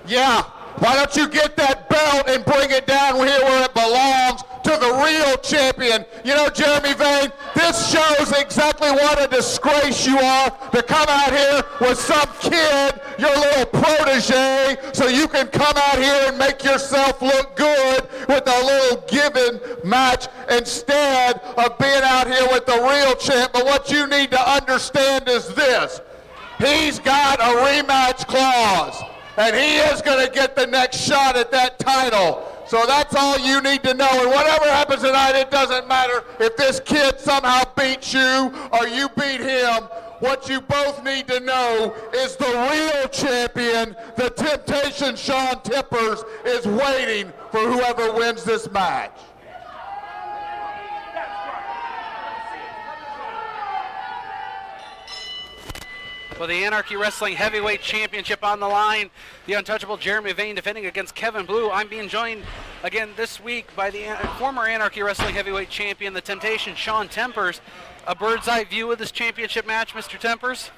Yeah, why don't you get that belt and bring it down here where it belongs, to the real champion. You know, Jeremy Vane, this shows exactly what a disgrace you are to come out here with some kid, your little protege, so you can come out here and make yourself look good with a little given match instead of being out here with the real champ. But what you need to understand is this. He's got a rematch clause, and he is going to get the next shot at that title. So that's all you need to know. And whatever happens tonight, it doesn't matter if this kid somehow beats you or you beat him. What you both need to know is the real champion, the Temptation Shaun Tippers, is waiting for whoever wins this match. With the Anarchy Wrestling Heavyweight Championship on the line, the untouchable Jeremy Vane defending against Kevin Blue. I'm being joined again this week by the former Anarchy Wrestling Heavyweight Champion, the Temptation Shaun Tippers. A bird's eye view of this championship match, Mr. Tippers?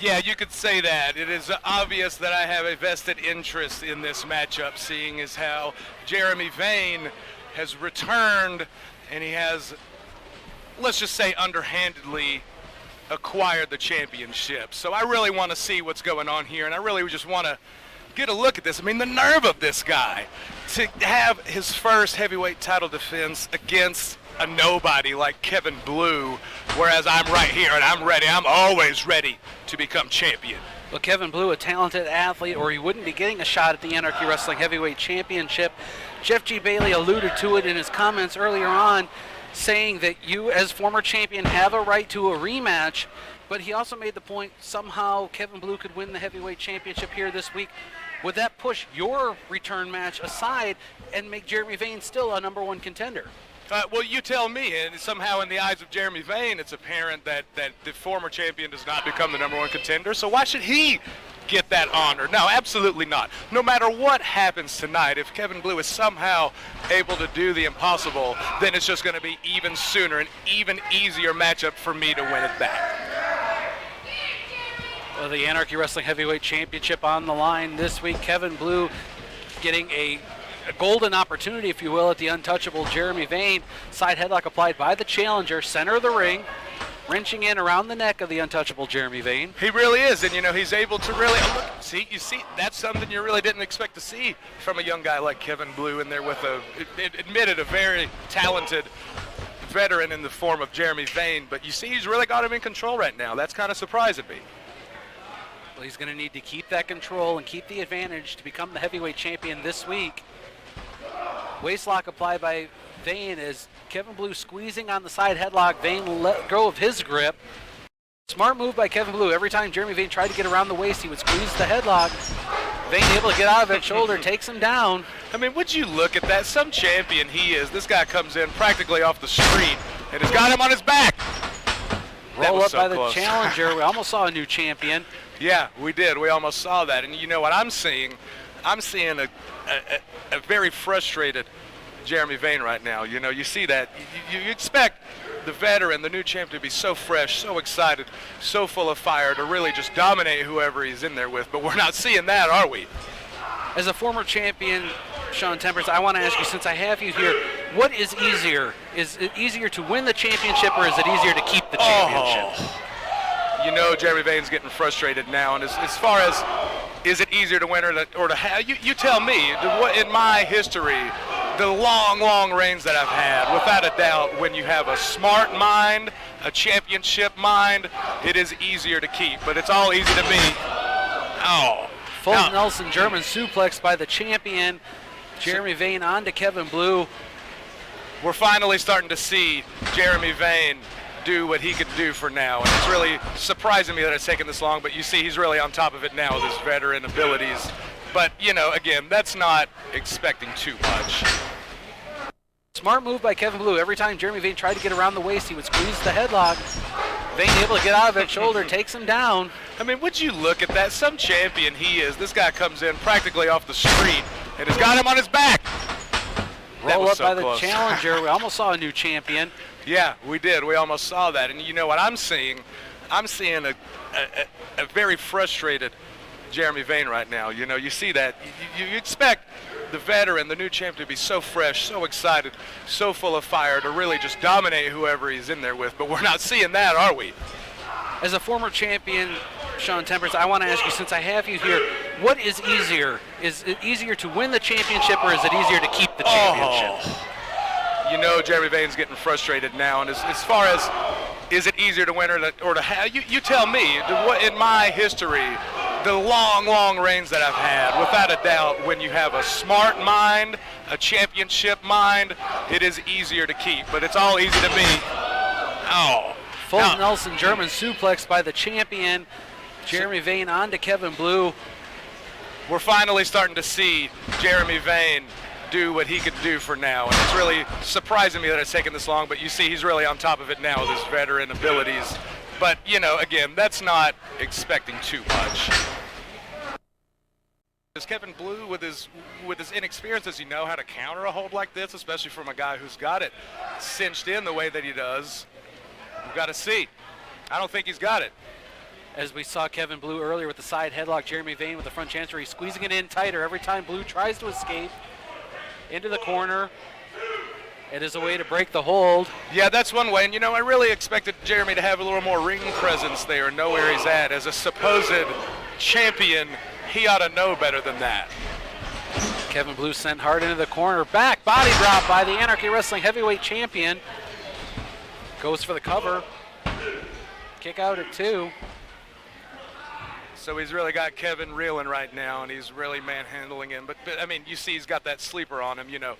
Yeah, you could say that. It is obvious that I have a vested interest in this matchup, seeing as how Jeremy Vane has returned and he has, let's just say, underhandedly acquired the championship. So I really want to see what's going on here, and I really just want to get a look at this. I mean, the nerve of this guy to have his first heavyweight title defense against a nobody like Kevin Blue, whereas I'm right here and I'm ready. I'm always ready to become champion. Well, Kevin Blue, a talented athlete, or he wouldn't be getting a shot at the Anarchy Wrestling Heavyweight Championship. Jeff G. Bailey alluded to it in his comments earlier on, saying that you, as former champion, have a right to a rematch, but he also made the point somehow Kevin Blue could win the heavyweight championship here this week. Would that push your return match aside and make Jeremy Vane still a #1 contender? Well, you tell me, and somehow in the eyes of Jeremy Vane, it's apparent that the former champion does not become the #1 contender, so why should he get that honor? No, absolutely not. No matter what happens tonight, if Kevin Blue is somehow able to do the impossible, then it's just going to be even sooner, an even easier matchup for me to win it back. Well, the Anarchy Wrestling Heavyweight Championship on the line this week. Kevin Blue getting a golden opportunity, if you will, at the untouchable Jeremy Vane. Side headlock applied by the challenger, center of the ring, wrenching in around the neck of the untouchable Jeremy Vane. He really is, and you know, he's able to really, look, you see, that's something you really didn't expect to see from a young guy like Kevin Blue in there with admitted a very talented veteran in the form of Jeremy Vane, but you see he's really got him in control right now. That's kind of surprising me. Well, he's going to need to keep that control and keep the advantage to become the heavyweight champion this week. Waistlock applied by Vane as Kevin Blue squeezing on the side headlock. Vane let go of his grip. Smart move by Kevin Blue. Every time Jeremy Vane tried to get around the waist, he would squeeze the headlock. Vane able to get out of it. Shoulder takes him down. I mean, would you look at that? Some champion he is. This guy comes in practically off the street and has got him on his back. Roll up so by close. The challenger. We almost saw a new champion. Yeah, we did. We almost saw that. And you know what I'm seeing? I'm seeing a very frustrated Jeremy Vane right now. You know, you see that. You expect the veteran, the new champ, to be so fresh, so excited, so full of fire to really just dominate whoever he's in there with. But we're not seeing that, are we? As a former champion, Shaun Tippers, I want to ask you, since I have you here, what is easier? Is it easier to win the championship, or is it easier to keep the championship? Oh. You know, Jeremy Vane's getting frustrated now, and as far as is it easier to win or to have, you tell me. In my history, the long reigns that I've had, without a doubt, when you have a smart mind, a championship mind, it is easier to keep, but it's all easy to be. Oh. Full Nelson German suplex by the champion, Jeremy Vane onto Kevin Blue. We're finally starting to see Jeremy Vane do what he could do for now, and it's really surprising me that it's taken this long, but you see he's really on top of it now with his veteran abilities. But, you know, again, that's not expecting too much. Smart move by Kevin Blue. Every time Jeremy Vane tried to get around the waist, he would squeeze the headlock. Vane able to get out of it. Shoulder takes him down. I mean, would you look at that? Some champion he is. This guy comes in practically off the street and has got him on his back. Roll up by the challenger. We almost saw a new champion. Yeah, we did. We almost saw that. And you know what I'm seeing? I'm seeing a very frustrated Jeremy Vane right now. You know, you see that. You expect the veteran, the new champ, to be so fresh, so excited, so full of fire to really just dominate whoever he's in there with. But we're not seeing that, are we? As a former champion, Shaun Tempers, I want to ask you, since I have you here, what is easier? Is it easier to win the championship, or is it easier to keep the championship? You know, Jeremy Vane's getting frustrated now, and as far as is it easier to win or to have, you tell me. In my history, the long reigns that I've had, without a doubt, when you have a smart mind, a championship mind, it is easier to keep, but it's all easy to be. Full Nelson German suplex by the champion. Jeremy Vane on to Kevin Blue. We're finally starting to see Jeremy Vane do what he could do for now, and it's really surprising me that it's taken this long, but you see he's really on top of it now with his veteran abilities. But, you know, again, that's not expecting too much. Does Kevin Blue, with his inexperience, does he know how to counter a hold like this, especially from a guy who's got it cinched in the way that he does? We've got to see. I don't think he's got it. As we saw Kevin Blue earlier with the side headlock, Jeremy Vane with the front chancery, he's squeezing it in tighter every time Blue tries to escape. Into the corner. It is a way to break the hold. Yeah, that's one way. And, you know, I really expected Jeremy to have a little more ring presence there and know where he's at. As a supposed champion, he ought to know better than that. Kevin Blue sent hard into the corner. Back body drop by the Anarchy Wrestling heavyweight champion. Goes for the cover. Kick out at 2. So he's really got Kevin reeling right now, and he's really manhandling him. But I mean, you see he's got that sleeper on him, you know.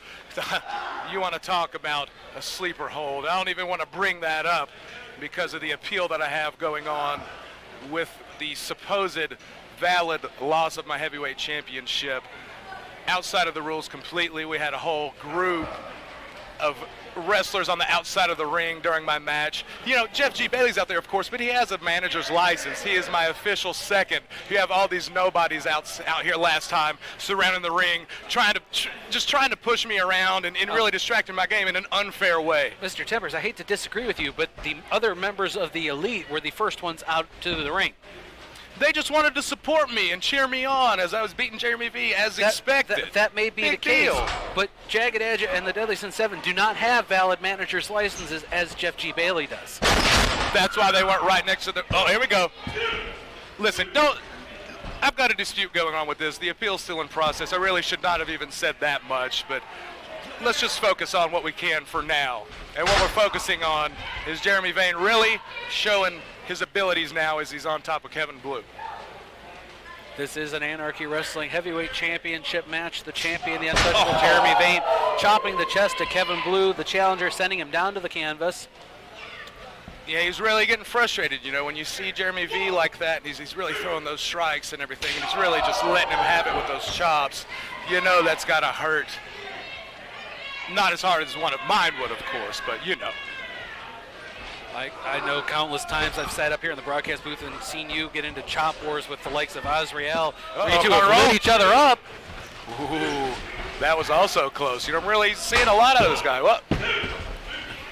You want to talk about a sleeper hold. I don't even want to bring that up because of the appeal that I have going on with the supposed valid loss of my heavyweight championship. Outside of the rules completely, we had a whole group of wrestlers on the outside of the ring during my match. You know, Jeff G. Bailey's out there, of course, but he has a manager's license. He is my official second. You have all these nobodies out here last time surrounding the ring, trying to push me around and really distracting my game in an unfair way. Mr. Tempers, I hate to disagree with you, but the other members of the elite were the first ones out to the ring. They just wanted to support me and cheer me on as I was beating Jeremy V as expected. That may be the case, but Jagged Edge and the Deadly Sin 7 do not have valid manager's licenses as Jeff G. Bailey does. That's why they weren't right next to the... Oh, here we go. Listen, I've got a dispute going on with this. The appeal's still in process. I really should not have even said that much, but let's just focus on what we can for now. And what we're focusing on is Jeremy Vane really showing his abilities now as he's on top of Kevin Blue. This is an Anarchy Wrestling Heavyweight Championship match. The champion, the untouchable Jeremy Vane, chopping the chest to Kevin Blue, the challenger, sending him down to the canvas. Yeah, he's really getting frustrated, you know, when you see Jeremy V like that, and he's really throwing those strikes and everything, and he's really just letting him have it with those chops. You know that's got to hurt. Not as hard as one of mine would, of course, but you know. I know countless times I've sat up here in the broadcast booth and seen you get into chop wars with the likes of Azrael. You two have lit each other up. Ooh, that was also close. You know, I'm really seeing a lot out of this guy. Well,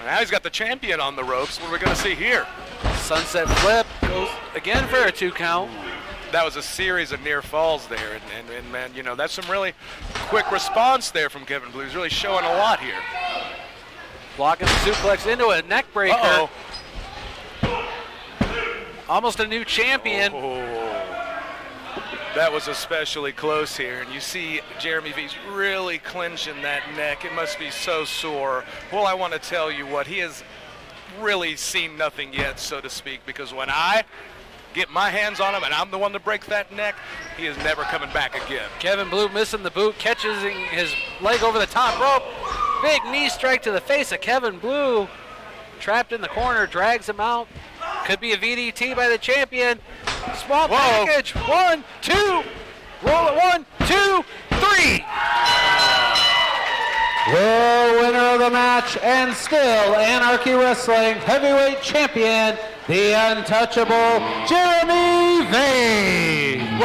now he's got the champion on the ropes. What are we going to see here? Sunset flip goes again for a 2 count. That was a series of near falls there, and man, you know, that's some really quick response there from Kevin Blue. He's really showing a lot here. Blocking the suplex into a neck breaker. Uh-oh. Almost a new champion. Oh, that was especially close here, and you see Jeremy V's really clenching that neck. It must be so sore. Well, I want to tell you what, he has really seen nothing yet, so to speak, because when I get my hands on him and I'm the one to break that neck, he is never coming back again. Kevin Blue missing the boot, catches his leg over the top rope. Big knee strike to the face of Kevin Blue. Trapped in the corner, drags him out. Could be a VDT by the champion. Small package. 1, 2. Roll it 1, 2, 3. The winner of the match and still Anarchy Wrestling Heavyweight Champion, the untouchable Jeremy Vane.